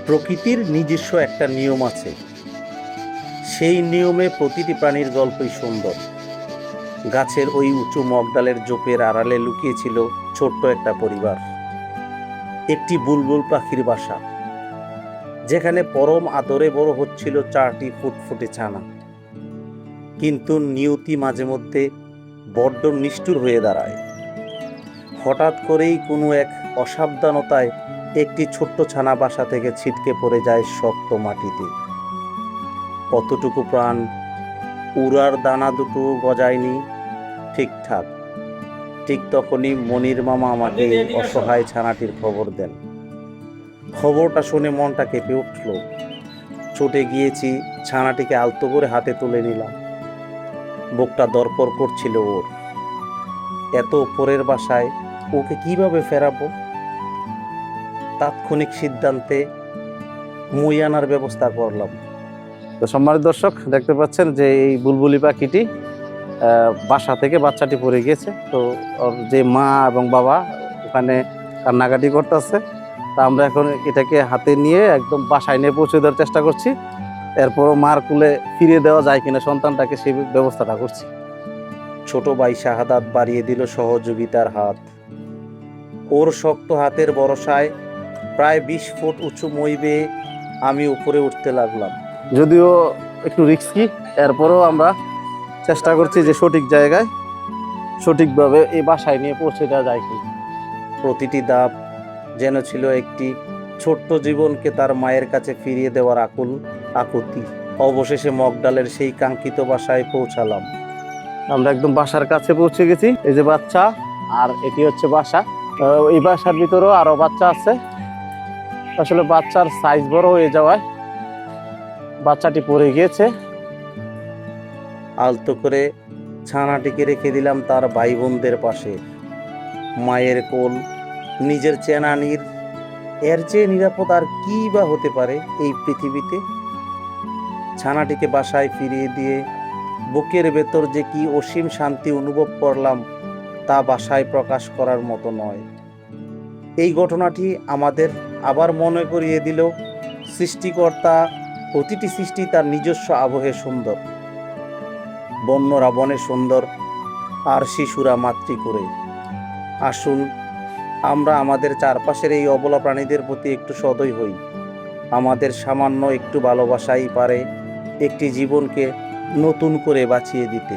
প্রকৃতির নিজস্ব একটা নিয়ম আছে। সেই নিয়মে প্রতিটি প্রাণীর গল্পই সুন্দর। গাছের ওই উঁচু মগডালের জোপের আড়ালে লুকিয়েছিল ছোট্ট একটা পরিবার, একটি বুলবুল পাখির বাসা, যেখানে পরম আদরে বড় হচ্ছিল 4টি ফুটফুটে ছানা। কিন্তু নিয়তি মাঝে মধ্যে বড্ড নিষ্ঠুর হয়ে দাঁড়ায়। হঠাৎ করেই কোনো এক অসাবধানতায় একটি ছোট্ট ছানা বাসা থেকে ছিটকে পড়ে যায় শক্ত মাটিতে। কতটুকু প্রাণ, উড়ার দানা দুটো গজায়নি ঠিকঠাক। ঠিক তখনই মনির মামা আমাকে এই অসহায় ছানাটির খবর দেন। খবরটা শুনে মনটা কেঁপে উঠল। ছুটে গিয়েছি, ছানাটিকে আলতো করে হাতে তুলে নিলাম। বুকটা দরপর করছিল ওর। এত উপরের বাসায় ওকে কিভাবে ফেরাবো? তাৎক্ষণিক সিদ্ধান্তে মই আনার ব্যবস্থা করলাম। তো সম্মানিত দর্শক, দেখতে পাচ্ছেন যে এই বুলবুলি পাখিটি বাসা থেকে বাচ্চাটি পড়ে গিয়েছে। তো ওর যে মা এবং বাবা ওখানে কান্নাকাটি করতেছে। তা আমরা এখন এটাকে হাতে নিয়ে একদম বাসায় নিয়ে পৌঁছে দেওয়ার চেষ্টা করছি। এরপরও মার কুলে ফিরিয়ে দেওয়া যায় কিনা সন্তানটাকে, সেই ব্যবস্থাটা করছি। ছোট ভাই শাহাদাত বাড়িয়ে দিল সহযোগিতার হাত। ওর শক্ত হাতের ভরসায় প্রায় 20 ফুট উঁচু মই বেয়ে আমি উপরে উঠতে লাগলাম। যদিও একটু রিস্কি, এরপরও আমরা চেষ্টা করছি যে সঠিক জায়গায় সঠিকভাবে এই বাসায় নিয়ে পৌঁছে দেওয়া যায় কি। প্রতিটি ধাপ যেন ছিল একটি ছোট্ট জীবনকে তার মায়ের কাছে ফিরিয়ে দেওয়ার আকুতি। অবশেষে মগডালের সেই কাঙ্ক্ষিত বাসায় পৌঁছালাম। আমরা একদম বাসার কাছে পৌঁছে গেছি। এই যে বাচ্চা, আর এটি হচ্ছে বাসা। এই বাসার ভিতরেও আরো বাচ্চা আছে। আসলে বাচ্চার সাইজ বড় হয়ে যাওয়ায় বাচ্চাটি পড়ে গিয়েছে। আলতো করে ছানাটিকে রেখে দিলাম তার ভাই বোনদের পাশে। মায়ের কোল, নিজের চেনানির, এর চেয়ে নিরাপদ আর কি বা হতে পারে এই পৃথিবীতে। ছানাটিকে বাসায় ফিরিয়ে দিয়ে বুকের ভেতর যে কি অসীম শান্তি অনুভব করলাম, তা বাসায় প্রকাশ করার মতো নয়। এই ঘটনাটি আমাদের আবার মনে করিয়ে দিল, সৃষ্টিকর্তা প্রতিটি সৃষ্টি তার নিজস্ব আবহে সুন্দর। বন্যরা বনে সুন্দর, আর শিশুরা মাতৃ করে। আসুন আমরা আমাদের চারপাশের এই অবলা প্রাণীদের প্রতি একটু সদয় হই। আমাদের সামান্য একটু ভালোবাসাই পারে একটি জীবনকে নতুন করে বাঁচিয়ে দিতে।